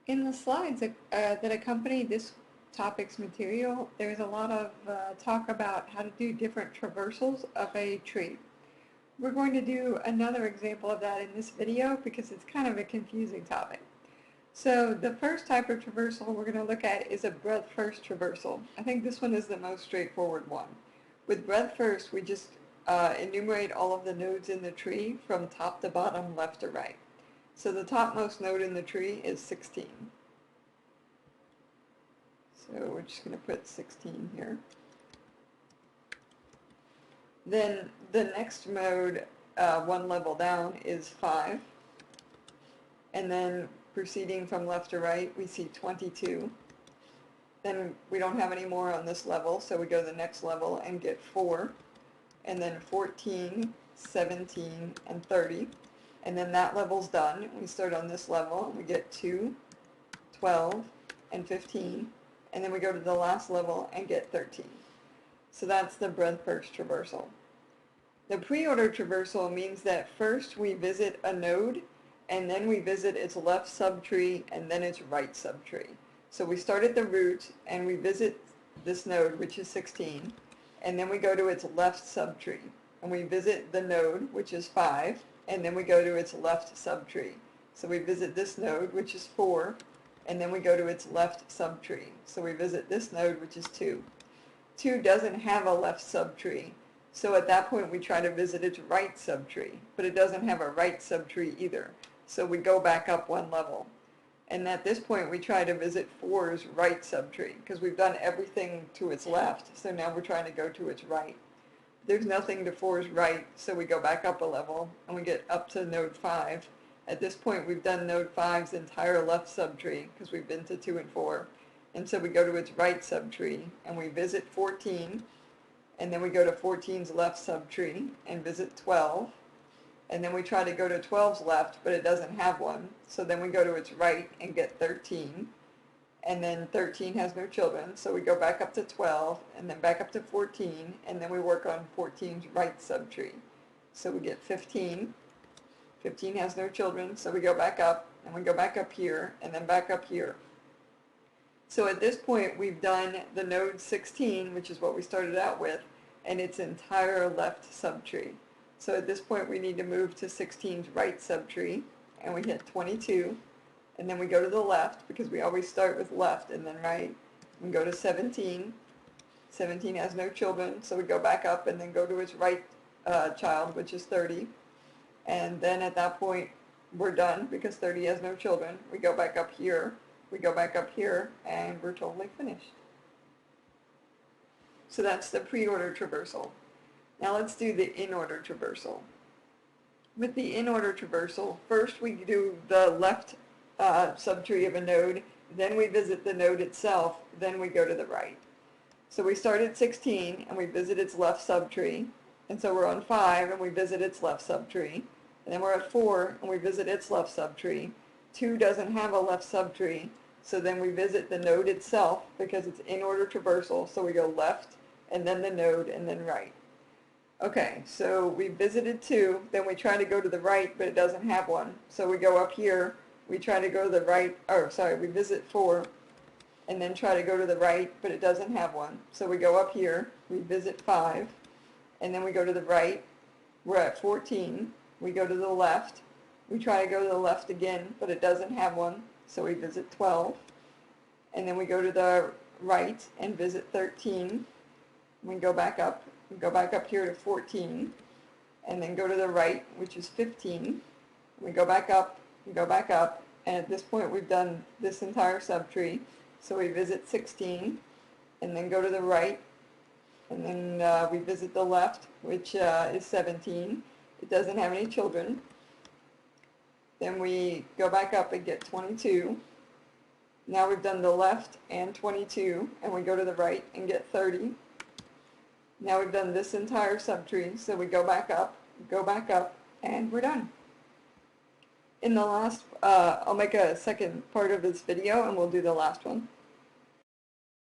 In the slides that accompany this topic's material, there's a lot of talk about how to do different traversals of a tree. We're going to do another example of that in this video because it's kind of a confusing topic. So the first type of traversal we're going to look at is a breadth first traversal. I think this one is the most straightforward one. With breadth first, we just enumerate all of the nodes in the tree from top to bottom, left to right. So the topmost node in the tree is 16. So we're just going to put 16 here. Then the next node, one level down, is 5. And then proceeding from left to right, we see 22. Then we don't have any more on this level, so we go to the next level and get 4. And then 14, 17, and 30. And then that level's done. We start on this level, and we get 2, 12, and 15. And then we go to the last level and get 13. So that's the breadth first traversal. The preorder traversal means that first we visit a node, and then we visit its left subtree, and then its right subtree. So we start at the root, and we visit this node, which is 16, and then we go to its left subtree. And we visit the node, which is 5, and then we go to its left subtree. So we visit this node, which is 4, and then we go to its left subtree. So we visit this node, which is 2. 2 doesn't have a left subtree, so at that point we try to visit its right subtree, but it doesn't have a right subtree either. So we go back up one level. And at this point we try to visit 4's right subtree, because we've done everything to its left, so now we're trying to go to its right. There's nothing to 4's right, so we go back up a level, and we get up to node 5. At this point we've done node 5's entire left subtree, because we've been to 2 and 4. And so we go to its right subtree, and we visit 14, and then we go to 14's left subtree, and visit 12. And then we try to go to 12's left, but it doesn't have one. So then we go to its right and get 13. And then 13 has no children, so we go back up to 12, and then back up to 14, and then we work on 14's right subtree. So we get 15. 15 has no children, so we go back up, and we go back up here, and then back up here. So at this point, we've done the node 16, which is what we started out with, and its entire left subtree. So at this point, we need to move to 16's right subtree, and we hit 22. And then we go to the left, because we always start with left and then right. We go to 17. 17 has no children, so we go back up and then go to its right child, which is 30. And then at that point, we're done, because 30 has no children. We go back up here, we go back up here, and we're totally finished. So that's the preorder traversal. Now let's do the inorder traversal. With the inorder traversal, first we do the left subtree of a node, then we visit the node itself, then we go to the right. So we start at 16 and we visit its left subtree, and so we're on 5 and we visit its left subtree, and then we're at 4 and we visit its left subtree. 2 doesn't have a left subtree, so then we visit the node itself because it's inorder traversal, so we go left and then the node and then right. Okay, so we visited 2, then we try to go to the right, but it doesn't have one, so we go up here. We try to go to the right, we visit 4, and then try to go to the right, but it doesn't have one. So we go up here, we visit 5, and then we go to the right. We're at 14. We go to the left. We try to go to the left again, but it doesn't have one, so we visit 12. And then we go to the right and visit 13. We go back up here to 14, and then go to the right, which is 15. We go back up, and at this point we've done this entire subtree, so we visit 16, and then go to the right, and then we visit the left, which is 17. It doesn't have any children. Then we go back up and get 22. Now we've done the left and 22, and we go to the right and get 30. Now we've done this entire subtree, so we go back up, and we're done. In the last, I'll make a second part of this video and we'll do the last one.